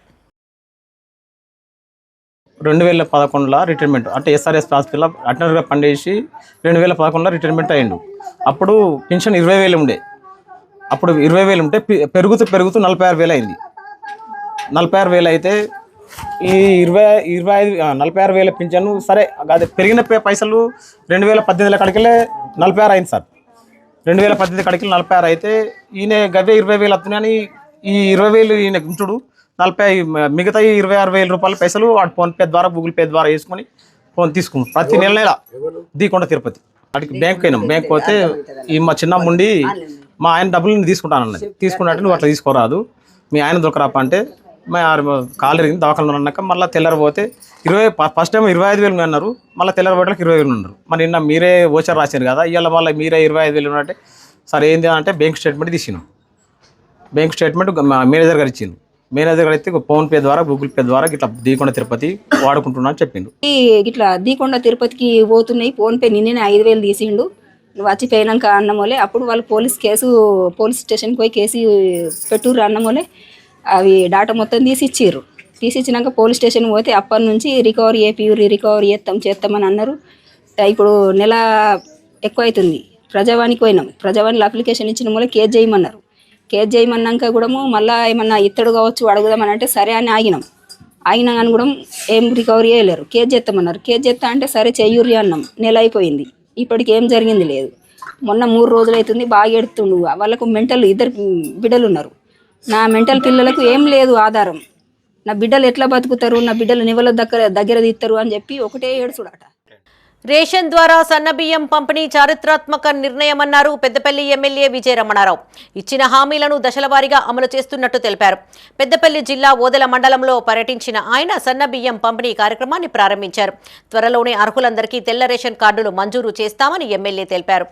2011లో రిటైర్మెంట్ అంటే ఎస్ఆర్ఎస్ హాస్పిటల్లో అటెండర్గా పనిచేసి 2011లో రిటైర్మెంట్ అయ్యిండు. అప్పుడు పెన్షన్ 20,000 ఉండే. అప్పుడు 20,000 ఉంటే పెరుగుతూ 46,000 అయింది. 46,000 అయితే ఈ 46,000 పింఛను సరే అది పెరిగిన పైసలు 2018 కడికెళ్ళే 46 అయింది సార్. 2018 కడికెళ్ళి 46 అయితే ఈయన గవ్వే 20,000 వస్తున్నాయని ఈ 20,000 ఈయన ఉంచుడు 40 మిగతా 26,000 రూపాయల పైసలు వాడు ఫోన్పే ద్వారా గూగుల్ పే ద్వారా వేసుకొని ఫోన్ తీసుకున్నాం ప్రతి నెల దీకొండ తిరుపతి వాటికి బ్యాంక్ అయినాం. బ్యాంక్ పోతే ఈ మా చిన్నమ్మ ఉండి మా ఆయన డబ్బులు తీసుకుంటానన్నది. తీసుకున్నట్టు నువ్వు అట్లా తీసుకోరాదు, మీ ఆయన దొరకరాప అంటే కాలు ఎరిగింది. దవాఖాన అన్నాక మళ్ళీ తెల్లరిపోతే ఫస్ట్ టైం 25,000 అన్నారు. మళ్ళీ తెల్లరిపోయేలకు 20,000 ఉన్నారు. మరి నిన్న మీరే ఓచర్ రాశారు కదా, ఇవాళ మళ్ళీ మీరే 25,000 ఉన్నట్టే. సరే ఏంది అంటే బ్యాంక్ స్టేట్మెంట్ తీసినాం. బ్యాంక్ స్టేట్మెంట్ మేనేజర్ గారు ఇచ్చింది. మేనేజర్ గారు అయితే ఫోన్పే ద్వారా గూగుల్ పే ద్వారా ఇట్లా దీకొండ తిరుపతి వాడుకుంటున్నా అని చెప్పిండు. ఇట్లా దీకొండ తిరుపతికి పోతున్నాయి ఫోన్పే నిన్నే 5,000 తీసిండు నువ్వు వచ్చిపోయినాక అన్నమోలే. అప్పుడు వాళ్ళు పోలీస్ స్టేషన్కి పోయి కేసు పెట్టుర్రు అన్నమోలే. అవి డాటా మొత్తం తీసిచ్చినాక పోలీస్ స్టేషన్ పోతే అప్పటి నుంచి రికవరీ రికవరీ చేస్తామని అన్నారు. ఇప్పుడు నెల ఎక్కువ అవుతుంది. ప్రజావానికి పోయినాం. ప్రజావాణిలో అప్లికేషన్ ఇచ్చిన మూల కేసు చేయమన్నారు. కేసు చేయమన్నాక కూడా మళ్ళీ ఏమన్నా ఇత్తడు కావచ్చు అడుగుదామని అంటే సరే అని ఆగినాం కానీ కూడా ఏం రికవరీ చేయలేరు. కేసు చేస్తామన్నారు. కేసు చేస్తా అంటే సరే చెయ్యూరి అన్నాం. నెల అయిపోయింది. ఇప్పటికి ఏం జరిగింది లేదు. మొన్న 3 రోజులు అవుతుంది. బాగా ఎడుతుండు. వాళ్ళకు మెంటల్ 2 బిడ్డలు ఉన్నారు. నా మెంటల్ పిల్లలకు ఏం లేదు ఆధారం. నా బిడ్డలు ఎట్లా బతుకుతారు, నా బిడ్డలు నివల దగ్గర తీస్తారు అని చెప్పి ఒకటే ఏడుచుడాట. రేషన్ ద్వారా సన్నబియ్యం పంపిణీ చారిత్రాత్మక నిర్ణయమన్నారు పెద్దపల్లి ఎమ్మెల్యే విజయ రమణారావు. ఇచ్చిన హామీలను దశలవారీగా అమలు చేస్తున్నట్టు తెలిపారు. పెద్దపల్లి జిల్లా ఓదెల మండలంలో పర్యటించిన ఆయన సన్నబియ్యం పంపిణీ కార్యక్రమాన్ని ప్రారంభించారు. త్వరలోనే అర్హులందరికీ తెల్ల రేషన్ కార్డులు మంజూరు చేస్తామని ఎమ్మెల్యే తెలిపారు.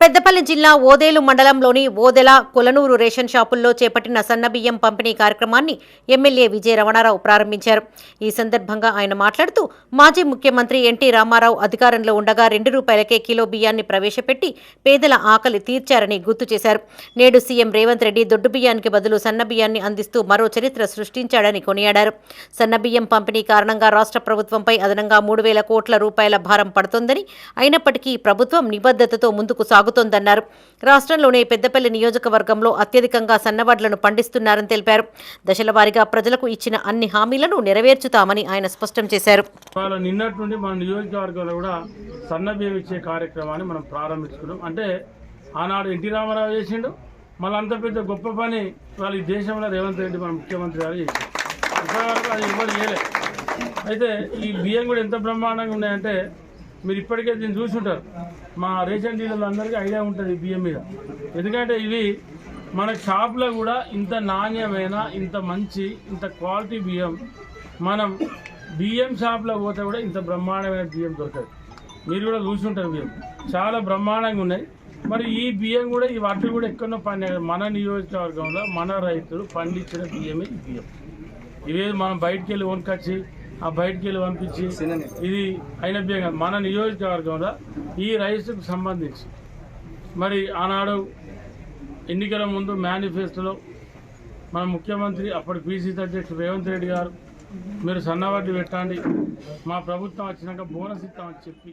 పెద్దపల్లి జిల్లా ఓదేలు మండలంలోని ఓదెల కొలనూరు రేషన్ షాపుల్లో చేపట్టిన సన్నబియ్యం పంపిణీ కార్యక్రమాన్ని ఎమ్మెల్యే విజయ రమణారావు ప్రారంభించారు. ఈ సందర్భంగా ఆయన మాట్లాడుతూ మాజీ ముఖ్యమంత్రి ఎన్టీ రామారావు అధికారంలో ఉండగా 2 రూపాయలకే కిలో బియ్యాన్ని ప్రవేశపెట్టి పేదల ఆకలి తీర్చారని గుర్తు చేశారు. నేడు సీఎం రేవంత్ రెడ్డి దొడ్డు బియ్యానికి బదులు సన్నబియ్యాన్ని అందిస్తూ మరో చరిత్ర సృష్టించాడని కొనియాడారు. సన్నబియ్యం పంపిణీ కారణంగా రాష్ట్ర ప్రభుత్వంపై అదనంగా 3,000 కోట్ల రూపాయల భారం పడుతోందని, అయినప్పటికీ ప్రభుత్వం నిబద్ధతతో ముందుకు సాగుతోందన్నారు. రాష్ట్రంలోనే పెద్దపల్లి నియోజకవర్గంలో అత్యధికంగా సన్నవడ్లను పండిస్తున్నారని తెలిపారు. దశలవారీగా ప్రజలకు ఇచ్చిన అన్ని హామీలను నెరవేర్చుతామని ఆయన స్పష్టం చేశారు. నిన్నటి నుండి మన నియోజకవర్గంలో కూడా సన్నబియ్యం ఇచ్చే కార్యక్రమాన్ని మనం ప్రారంభించుకున్నాం. అంటే ఆనాడు ఎన్టీ రామారావు చేసిండు, మళ్ళీ అంత పెద్ద గొప్ప పని వాళ్ళు ఈ దేశంలో రేవంత్ రెడ్డి మన ముఖ్యమంత్రి గారు చేసిండు. ఇంతవరకు అది ఎవరు చేయలేదు. అయితే ఈ బియ్యం కూడా ఎంత బ్రహ్మాండంగా ఉన్నాయంటే మీరు ఇప్పటికే దీన్ని చూసుంటారు. మా రేషన్ డీలర్లు అందరికీ ఐడియా ఉంటుంది బియ్యం మీద. ఎందుకంటే ఇవి మన షాప్లో కూడా ఇంత నాణ్యమైన, ఇంత మంచి, ఇంత క్వాలిటీ బియ్యం మనం బియ్యం షాప్లో పోతే కూడా ఇంత బ్రహ్మాండమైన బియ్యం దొరుకుతుంది. మీరు కూడా చూసుంటారు. బియ్యం చాలా బ్రహ్మాండంగా ఉన్నాయి. మరి ఈ బియ్యం కూడా ఈ వాటి కూడా ఎక్కడో మన నియోజకవర్గంలో మన రైతులు పండించిన బియ్యమే ఈ బియ్యం. ఇవే మనం బయటికి వెళ్ళి కొనుకొచ్చి ఆ బయటికి వెళ్ళి పంపించి ఇది అయిన బియ్యం కాదు. మన నియోజకవర్గంలో ఈ రైతుకు సంబంధించి మరి ఆనాడు ఎన్నికల ముందు మేనిఫెస్టోలో మన ముఖ్యమంత్రి అప్పటి పిసిసి అధ్యక్షుడు రేవంత్ రెడ్డి గారు మీరు సన్నవడ్డీ పెట్టండి, మా ప్రభుత్వం వచ్చినాక బోనస్ ఇస్తామని చెప్పి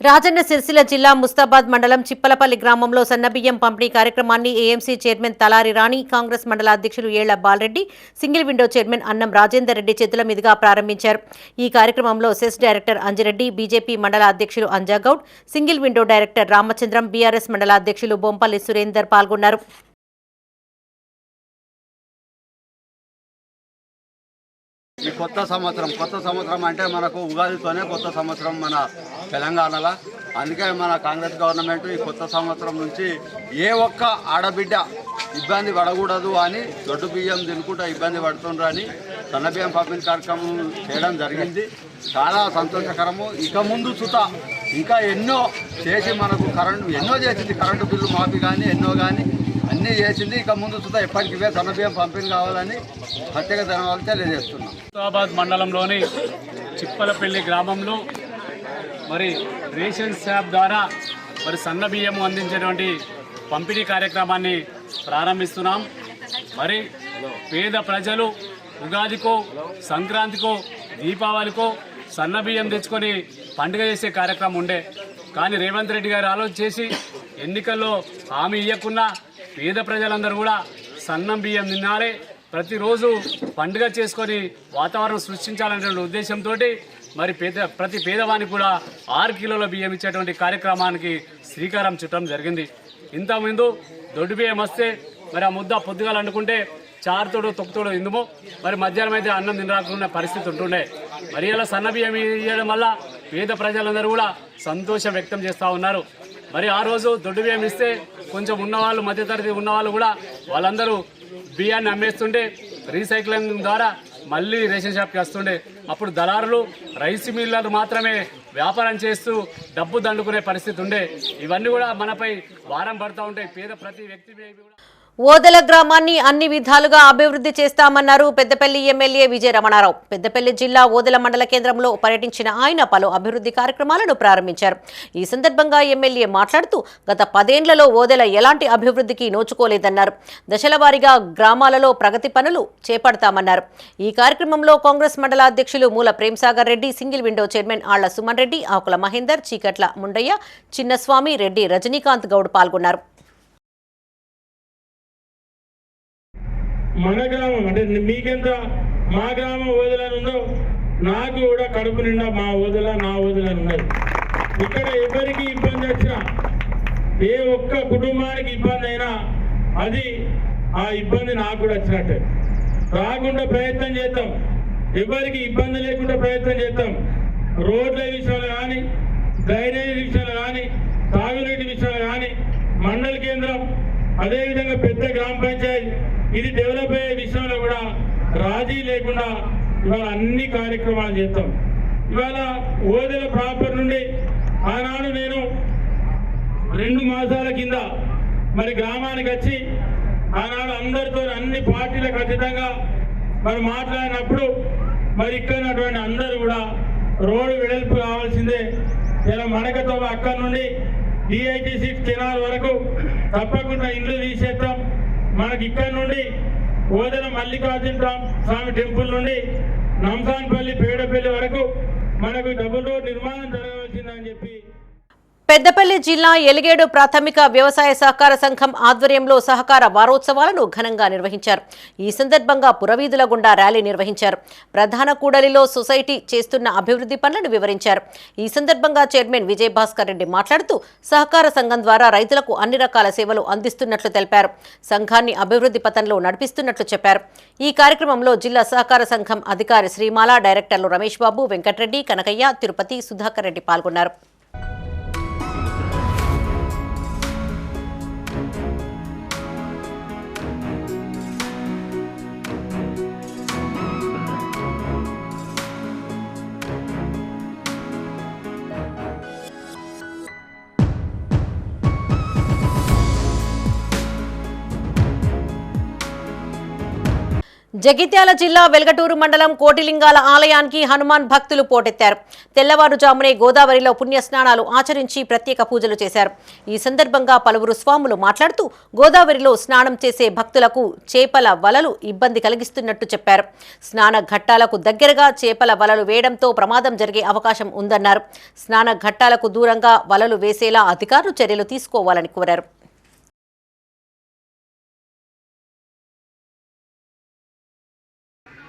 రాజన్న సిరిసిల్ల జిల్లా ముస్తాబాద్ మండలం చిప్పలపల్లి గ్రామంలో సన్నబియ్యం పంపిణీ కార్యక్రమాన్ని ఏఎంసీ చైర్మన్ తలారి రాణి, కాంగ్రెస్ మండల అధ్యక్షులు ఏళ్ల బాలరెడ్డి, సింగిల్ విండో చైర్మన్ అన్నం రాజేందర్ రెడ్డి చేతుల మీదుగా ప్రారంభించారు. ఈ కార్యక్రమంలో సెస్ డైరెక్టర్ అంజిరెడ్డి, బీజేపీ మండల అధ్యక్షులు Anja Goud, single window director Ramachandram, BRS మండల అధ్యక్షులు బొంపల్లి సురేందర్ పాల్గొన్నారు. కొత్త సంవత్సరం అంటే మనకు ఉగాదితోనే కొత్త సంవత్సరం మన తెలంగాణలో. అందుకే మన కాంగ్రెస్ గవర్నమెంట్ ఈ కొత్త సంవత్సరం నుంచి ఏ ఒక్క ఆడబిడ్డ ఇబ్బంది పడకూడదు అని దొడ్డు బియ్యం తినుకుంటూ ఇబ్బంది పడుతుండ్రు అని సన్న బియ్యం పంపిణీ కార్యక్రమం చేయడం జరిగింది. చాలా సంతోషకరము. ఇక ముందు సుత ఇంకా ఎన్నో చేసి మనకు ఎన్నో చేసింది, కరెంటు బిల్లు మాఫీ కానీ ఎన్నో కానీ అన్నీ చేసింది. ఇక ముందు సుత ఎప్పటికీ సన్న బియ్యం పంపిణీ కావాలని ప్రత్యేక ధన్యవాదాలు తెలియజేస్తున్నాం. హైదరాబాద్ మండలంలోని చిప్పలపల్లి గ్రామంలో మరి రేషన్ షాప్ ద్వారా మరి సన్న బియ్యము అందించేటువంటి పంపిణీ కార్యక్రమాన్ని ప్రారంభిస్తున్నాం. మరి పేద ప్రజలు ఉగాదికో, సంక్రాంతికో, దీపావళికో సన్న బియ్యం తెచ్చుకొని పండుగ చేసే కార్యక్రమం ఉండే. కానీ రేవంత్ రెడ్డి గారు ఆలోచన చేసి ఎన్నికల్లో హామీ ఇవ్వకున్నా పేద ప్రజలందరూ కూడా సన్నం బియ్యం తినాలి, ప్రతిరోజు పండుగ చేసుకొని వాతావరణం సృష్టించాలనే ఉద్దేశంతో మరి ప్రతి పేదవానికి కూడా 6 కిలోల బియ్యం ఇచ్చేటువంటి కార్యక్రమానికి శ్రీకారం చుట్టడం జరిగింది. ఇంతకుముందు దొడ్డు బియ్యం వస్తే మరి ఆ ముద్ద పొద్దుగాలు అనుకుంటే చారుతోడు తొక్కుతోడు ఇందుమో మరి మధ్యాహ్నం అయితే అన్నం తినరాకున్న పరిస్థితి ఉంటుండే. మరి ఇలా సన్న బియ్యం ఇవ్వడం వల్ల పేద ప్రజలందరూ కూడా సంతోషం వ్యక్తం చేస్తూ ఉన్నారు. మరి ఆ రోజు దొడ్డు బియ్యం ఇస్తే కొంచెం ఉన్నవాళ్ళు, మధ్యతరగతి ఉన్నవాళ్ళు కూడా వాళ్ళందరూ బియ్యాన్ని అమ్మేస్తుండే, రీసైక్లింగ్ ద్వారా మళ్ళీ రేషన్ షాప్కి వస్తుండే. అప్పుడు దళారులు, రైస్ మిల్లర్లు మాత్రమే వ్యాపారం చేస్తూ డబ్బు దండుకునే పరిస్థితి ఉండే. ఇవన్నీ కూడా మనపై భారం పడుతూ ఉంటాయి. పేద ప్రతి వ్యక్తి ఓదెల గ్రామాన్ని అన్ని విధాలుగా అభివృద్ధి చేస్తామన్నారు పెద్దపల్లి ఎమ్మెల్యే విజయ రమణారావు. పెద్దపల్లి జిల్లా ఓదెల మండల కేంద్రంలో పర్యటించిన ఆయన పలు అభివృద్ధి కార్యక్రమాలను ప్రారంభించారు. ఈ సందర్భంగా ఎమ్మెల్యే మాట్లాడుతూ గత 10 ఏళ్లలో ఓదెల ఎలాంటి అభివృద్ధికి నోచుకోలేదన్నారు. దశల వారీగా గ్రామాలలో ప్రగతి పనులు చేపడతామన్నారు. ఈ కార్యక్రమంలో కాంగ్రెస్ మండల అధ్యక్షులు Moola Premsagar Reddy, single window chairman Alla Suman Reddy, Akula Mahender, Cheekatla Mundaiah, Chinnaswamy Reddy, Rajinikanth Goud పాల్గొన్నారు. మన గ్రామం అంటే మీకెంత మా గ్రామం ఓదెలని ఉందో నాకు కూడా కడుపు నిండా మా ఓదెల నా ఓదెలని ఉన్నది. ఇక్కడ ఎవరికి ఇబ్బంది వచ్చినా, ఏ ఒక్క కుటుంబానికి ఇబ్బంది అయినా అది ఆ ఇబ్బంది నాకు కూడా వచ్చినట్టే. రాకుండా ప్రయత్నం చేద్దాం, ఎవరికి ఇబ్బంది లేకుండా ప్రయత్నం చేద్దాం. రోడ్ల విషయంలో కానీ, డ్రైనేజ్ విషయంలో కానీ, తాగునీటి విషయంలో కానీ, మండల కేంద్రం, అదేవిధంగా పెద్ద గ్రామ పంచాయతీ ఇది డెవలప్ అయ్యే విషయంలో కూడా రాజీ లేకుండా ఇవాళ అన్ని కార్యక్రమాలు చేస్తాం. ఇవాళ ఓదెల ప్రాపర్ నుండి ఆనాడు నేను 2 మాసాల కింద మరి గ్రామానికి వచ్చి ఆనాడు అందరితో అన్ని పార్టీలకు ఖచ్చితంగా మరి మాట్లాడినప్పుడు మరి ఇక్కడటువంటి అందరూ కూడా రోడ్డు వెడల్పు కావాల్సిందే. ఇలా మడకతో అక్కడి నుండి DITC కెనాల్ వరకు తప్పకుండా ఇండ్లు తీసేస్తాం. మనకి ఇక్కడ నుండి ఓదెల మల్లికార్జున స్వామి టెంపుల్ నుండి నంసాన్పల్లి, పేడపల్లి వరకు మనకు డబుల్ రోడ్ నిర్మాణం జరగవలసిందని చెప్పి పెద్దపల్లి జిల్లా ఎలిగేడు ప్రాథమిక వ్యవసాయ సహకార సంఘం ఆధ్వర్యంలో సహకార వారోత్సవాలను ఘనంగా నిర్వహించారు. ఈ సందర్భంగా పురవీధుల గుండా ర్యాలీ నిర్వహించారు. ప్రధాన కూడలిలో సొసైటీ చేస్తున్న అభివృద్ధి పనులను వివరించారు. ఈ సందర్భంగా చైర్మన్ విజయ్ భాస్కర్ రెడ్డి మాట్లాడుతూ సహకార సంఘం ద్వారా రైతులకు అన్ని రకాల సేవలు అందిస్తున్నట్లు తెలిపారు. సంఘాన్ని అభివృద్ధి పథంలో నడిపిస్తున్నట్లు చెప్పారు. ఈ కార్యక్రమంలో జిల్లా సహకార సంఘం అధికారి శ్రీమాల, డైరెక్టర్లు రమేష్ బాబు, వెంకటరెడ్డి, కనకయ్య, తిరుపతి, సుధాకర్ రెడ్డి పాల్గొన్నారు. జగిత్యాల జిల్లా వెల్గటూరు మండలం కోటిలింగాల ఆలయానికి హనుమాన్ భక్తులు పోటెత్తారు. తెల్లవారుజామునే గోదావరిలో పుణ్యస్నానాలు ఆచరించి ప్రత్యేక పూజలు చేశారు. ఈ సందర్భంగా పలువురు స్వాములు మాట్లాడుతూ గోదావరిలో స్నానం చేసే భక్తులకు చేపల వలలు ఇబ్బంది కలిగిస్తున్నట్టు చెప్పారు. స్నాన ఘట్టాలకు దగ్గరగా చేపల వలలు వేయడంతో ప్రమాదం జరిగే అవకాశం ఉందన్నారు. స్నాన ఘట్టాలకు దూరంగా వలలు వేసేలా అధికారులు చర్యలు తీసుకోవాలని కోరారు.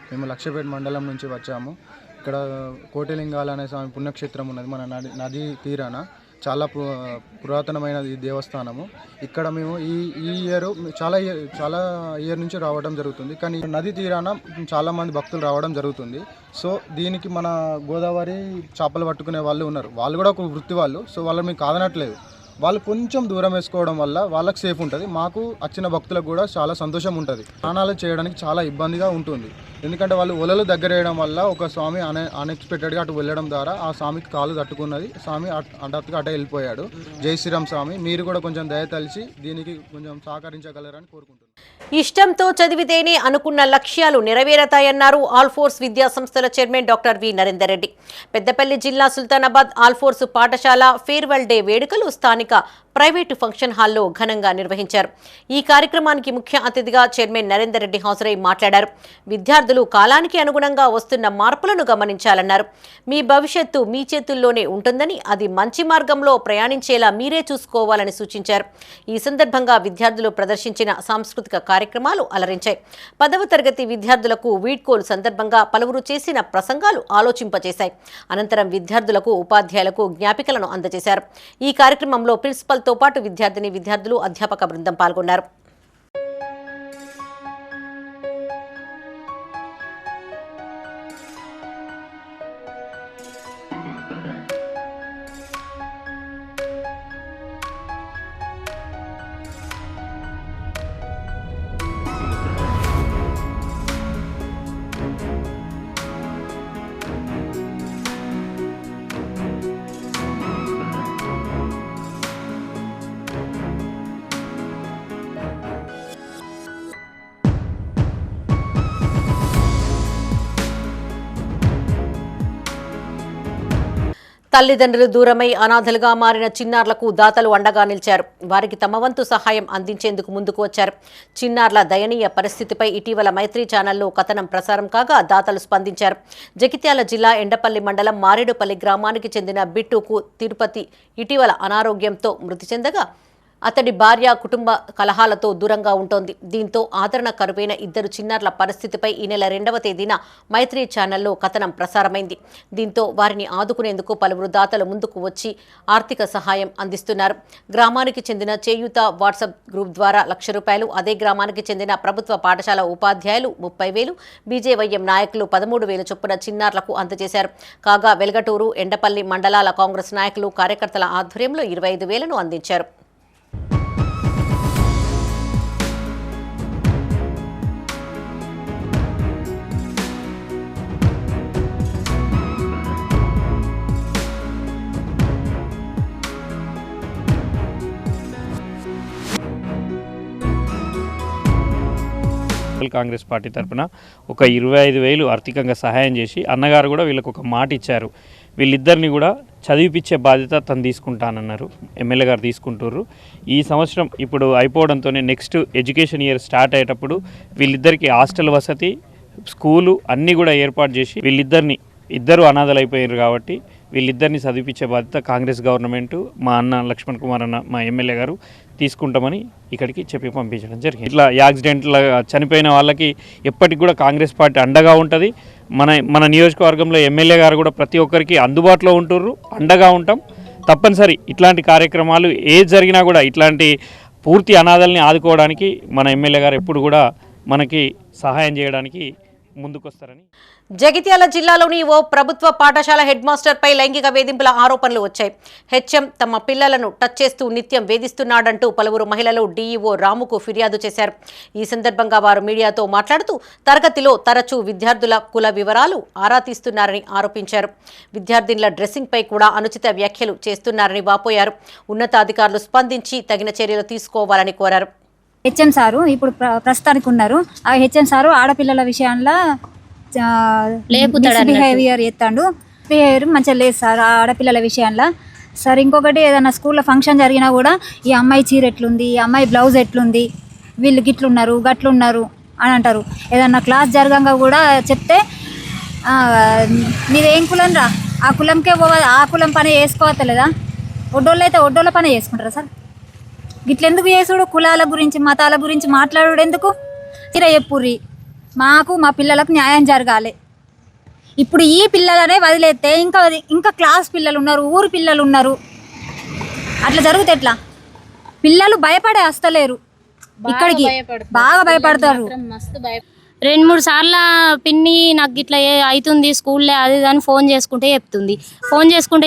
మేము లక్షపేట మండలం నుంచి వచ్చాము. ఇక్కడ కోటిలింగాల అనే స్వామి పుణ్యక్షేత్రం ఉన్నది మన నది తీరాన. చాలా పురాతనమైన ఈ దేవస్థానము. ఇక్కడ మేము ఈ ఇయర్ చాలా ఇయర్ నుంచి రావడం జరుగుతుంది. కానీ నది తీరాన చాలామంది భక్తులు రావడం జరుగుతుంది. సో దీనికి మన గోదావరి చేపలు పట్టుకునే వాళ్ళు ఉన్నారు, వాళ్ళు కూడా ఒక వృత్తి వాళ్ళు. సో వాళ్ళని మేము కాదనట్లేదు, వాళ్ళు కొంచెం దూరం వేసుకోవడం వల్ల వాళ్ళకి సేఫ్ ఉంటుంది, మాకు వచ్చిన భక్తులకు కూడా చాలా సంతోషం ఉంటుంది. స్నానాలు చేయడానికి చాలా ఇబ్బందిగా ఉంటుంది, ఎందుకంటే వాళ్ళు ఒలలు దగ్గర వేయడం వల్ల ఒక స్వామి అన్ఎక్స్పెక్టెడ్గా అటు వెళ్ళడం ద్వారా ఆ స్వామికి కాలు తట్టుకున్నది, స్వామి హఠాత్తుగా అటే వెళ్ళిపోయాడు. జై శ్రీరామ్ స్వామి, మీరు కూడా కొంచెం దయతలిచి దీనికి కొంచెం సహకరించగలరని కోరుకుంటున్నాను. ఇష్టంతో చదివితేనే అనుకున్న లక్ష్యాలు నెరవేరతాయన్నారు ఆల్ఫోర్స్ విద్యా సంస్థల chairman doctor V Narender Reddy. Peddapalli జిల్లా సుల్తానాబాద్ ఆల్ఫోర్స్ పాఠశాల ఫేర్వెల్ డే వేడుకలు స్థానిక ప్రైవేటు ఫంక్షన్ హాల్లో ఘనంగా నిర్వహించారు. ఈ కార్యక్రమానికి ముఖ్య అతిథిగా చైర్మన్ నరేందర్ రెడ్డి హాజరై మాట్లాడారు. విద్యార్థులు కాలానికి అనుగుణంగా వస్తున్న మార్పులను గమనించాలన్నారు. మీ భవిష్యత్తు మీ చేతుల్లోనే ఉంటుందని, అది మంచి మార్గంలో ప్రయాణించేలా మీరే చూసుకోవాలని సూచించారు. ఈ సందర్భంగా విద్యార్థులు ప్రదర్శించిన సాంస్కృతిక కార్యక్రమాలు అలరించాయి. 10వ తరగతి విద్యార్థులకు వీడ్కోలు సందర్భంగా పలువురు చేసిన ప్రసంగాలు ఆలోచింపచేశాయి. అనంతరం విద్యార్థులకు ఉపాధ్యాయులకు జ్ఞాపికలను అందజేశారు. ఈ కార్యక్రమంలో ప్రిన్సిపల్ తో పాటు విద్యార్థులు అధ్యాపక బృందం పాల్గొన్నారు. తల్లిదండ్రులు దూరమై అనాథలుగా మారిన చిన్నారులకు దాతలు అండగా నిలిచారు. వారికి తమ వంతు సహాయం అందించేందుకు ముందుకు వచ్చారు. చిన్నారుల దయనీయ పరిస్థితిపై ఇటీవల మైత్రి ఛానల్లో కథనం ప్రసారం కాగా దాతలు స్పందించారు. జగిత్యాల జిల్లా ఎండపల్లి మండలం మారేడుపల్లి గ్రామానికి చెందిన బిట్టుకు తిరుపతి ఇటీవల అనారోగ్యంతో మృతి చెందగా అతడి భార్య కుటుంబ కలహాలతో దూరంగా ఉంటోంది. దీంతో ఆదరణ కరువైన ఇద్దరు చిన్నారుల పరిస్థితిపై ఈ నెల 2వ తేదీన మైత్రి ఛానల్లో కథనం ప్రసారమైంది. దీంతో వారిని ఆదుకునేందుకు పలువురు దాతలు ముందుకు వచ్చి ఆర్థిక సహాయం అందిస్తున్నారు. గ్రామానికి చెందిన చేయూత వాట్సాప్ గ్రూప్ ద్వారా ₹1,00,000, అదే గ్రామానికి చెందిన ప్రభుత్వ పాఠశాల ఉపాధ్యాయులు 30,000, బీజేవైఎం నాయకులు 13,000 చొప్పున చిన్నారులకు అందజేశారు. కాగా వెల్గటూరు, ఎండపల్లి మండలాల కాంగ్రెస్ నాయకులు, కార్యకర్తల ఆధ్వర్యంలో 25,000ను అందించారు. కాంగ్రెస్ పార్టీ తరఫున ఒక 25,000 ఆర్థికంగా సహాయం చేసి అన్నగారు కూడా వీళ్ళకు ఒక మాట ఇచ్చారు. వీళ్ళిద్దరిని కూడా చదివిపించే బాధ్యత తను తీసుకుంటానన్నారు. ఎమ్మెల్యే గారు తీసుకుంటారు. ఈ సంవత్సరం ఇప్పుడు అయిపోవడంతోనే నెక్స్ట్ ఎడ్యుకేషన్ ఇయర్ స్టార్ట్ అయ్యేటప్పుడు వీళ్ళిద్దరికి హాస్టల్ వసతి, స్కూలు అన్నీ కూడా ఏర్పాటు చేసి ఇద్దరు అనాథలు అయిపోయారు కాబట్టి వీళ్ళిద్దరిని చదివించే బాధ్యత కాంగ్రెస్ గవర్నమెంట్, మా అన్న లక్ష్మణ్ కుమార్ అన్న, మా ఎమ్మెల్యే గారు తీసుకుంటామని ఇక్కడికి చెప్పి పంపించడం జరిగింది. ఇట్లా యాక్సిడెంట్ల చనిపోయిన వాళ్ళకి ఎప్పటికి కూడా కాంగ్రెస్ పార్టీ అండగా ఉంటుంది. మన నియోజకవర్గంలో ఎమ్మెల్యే గారు కూడా ప్రతి ఒక్కరికి అందుబాటులో ఉంటుర్రు, అండగా ఉంటాం. తప్పనిసరి ఇట్లాంటి కార్యక్రమాలు ఏది జరిగినా కూడా ఇట్లాంటి పూర్తి అనాథల్ని ఆదుకోవడానికి మన ఎమ్మెల్యే గారు ఎప్పుడు కూడా మనకి సహాయం చేయడానికి ముందుకొస్తారని. జగిత్యాల జిల్లాలోని ఓ ప్రభుత్వ పాఠశాల హెడ్ మాస్టర్పై లైంగిక వేధింపుల ఆరోపణలు వచ్చాయి. హెచ్ఎం తమ పిల్లలను టచ్ చేస్తూ నిత్యం వేధిస్తున్నాడంటూ పలువురు మహిళలు డీఈఓ రాముకు ఫిర్యాదు చేశారు. ఈ సందర్భంగా వారు మీడియాతో మాట్లాడుతూ తరగతిలో తరచూ విద్యార్థుల కుల వివరాలు ఆరా తీస్తున్నారని ఆరోపించారు. విద్యార్థినుల డ్రెస్సింగ్పై కూడా అనుచిత వ్యాఖ్యలు చేస్తున్నారని వాపోయారు. ఉన్నతాధికారులు స్పందించి తగిన చర్యలు తీసుకోవాలని కోరారు. హెచ్ఎం సారు ఇప్పుడు ప్రస్తుతానికి ఉన్నారు. ఆ హెచ్ఎం సారు ఆడపిల్లల విషయంలో బిహేవియర్ చేస్తాడు. బిహేవియర్ మంచిగా లేదు సార్ ఆడపిల్లల విషయంలో. సార్ ఇంకొకటి ఏదైనా స్కూల్లో ఫంక్షన్ జరిగినా కూడా ఈ అమ్మాయి చీర ఎట్లుంది, ఈ అమ్మాయి బ్లౌజ్ ఎట్లుంది, వీళ్ళు గిట్లున్నారు గట్లున్నారు అని అంటారు. ఏదన్నా క్లాస్ జరగంగా కూడా చెప్తే మీరేం కులం రా, ఆ కులంకే పోవాలి, ఆ కులం పని చేసుకోవట్లేదా, ఒడ్డోళ్ళు అయితే ఒడ్డోళ్ళ పని చేసుకుంటారా సార్? గిట్లెందుకు చేసుడు? కులాల గురించి మతాల గురించి మాట్లాడు ఎందుకు? తీరా చెప్పుర్రి, మాకు మా పిల్లలకు న్యాయం జరగాలి. ఇప్పుడు ఈ పిల్లలనే వదిలేస్తే ఇంకా క్లాస్ పిల్లలు ఉన్నారు, ఊరు పిల్లలు ఉన్నారు, అట్లా జరిగితే ఎట్లా? పిల్లలు భయపడే వస్తలేరు ఇక్కడికి, బాగా భయపడతారు. 2-3 సార్లు పిన్ని నాకు ఇట్లా అవుతుంది స్కూల్లో అది అని ఫోన్ చేసుకుంటే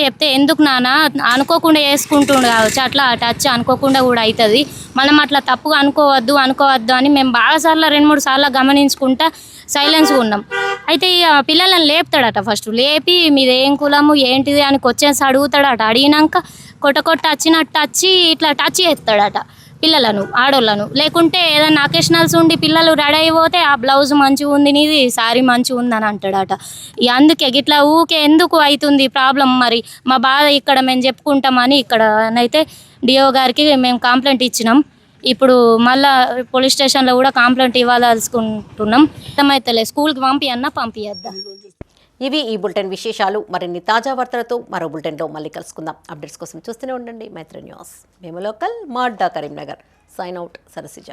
చెప్తే ఎందుకు నాన్న అనుకోకుండా వేసుకుంటుండు కావచ్చు, అట్లా టచ్ అనుకోకుండా కూడా అవుతుంది, మనం అట్లా తప్పుగా అనుకోవద్దు అని మేము బాగా 2-3 సార్లు గమనించుకుంటా సైలెన్స్గా ఉన్నాం. అయితే పిల్లలను లేపుతాడట, ఫస్ట్ లేపి మీది ఏం కులము ఏంటిది అని క్వశ్చన్స్ అడుగుతాడట. అడిగినాక కొట్ట వచ్చినట్టు వచ్చి ఇట్లా టచ్ చేస్తాడట పిల్లలను, ఆడోళ్ళను. లేకుంటే ఏదైనా అకేషనల్స్ ఉండి పిల్లలు రెడీ అయిపోతే ఆ బ్లౌజ్ మంచిగా ఉంది నీది, సారీ మంచిగా ఉంది అని అంటాడట. అందుకే ఇట్లా ఊకే ఎందుకు అవుతుంది ప్రాబ్లం, మరి మా బాధ ఇక్కడ మేము చెప్పుకుంటామని ఇక్కడనైతే డిఓ గారికి మేము కంప్లైంట్ ఇచ్చినాం. ఇప్పుడు మళ్ళా పోలీస్ స్టేషన్లో కూడా కంప్లైంట్ ఇవ్వాలనుకుంటున్నాం. అర్థమైతలే, స్కూల్కి పంపియద్దా. ఇవి ఈ బులెటిన్ విశేషాలు. మరిన్ని తాజా వార్తలతో మరో బులెటిన్లో మళ్ళీ కలుసుకుందాం. అప్డేట్స్ కోసం చూస్తూనే ఉండండి మైత్రి న్యూస్. మేము లోకల్, మా అడ్డా కరీంనగర్. Sign out, Sarasija.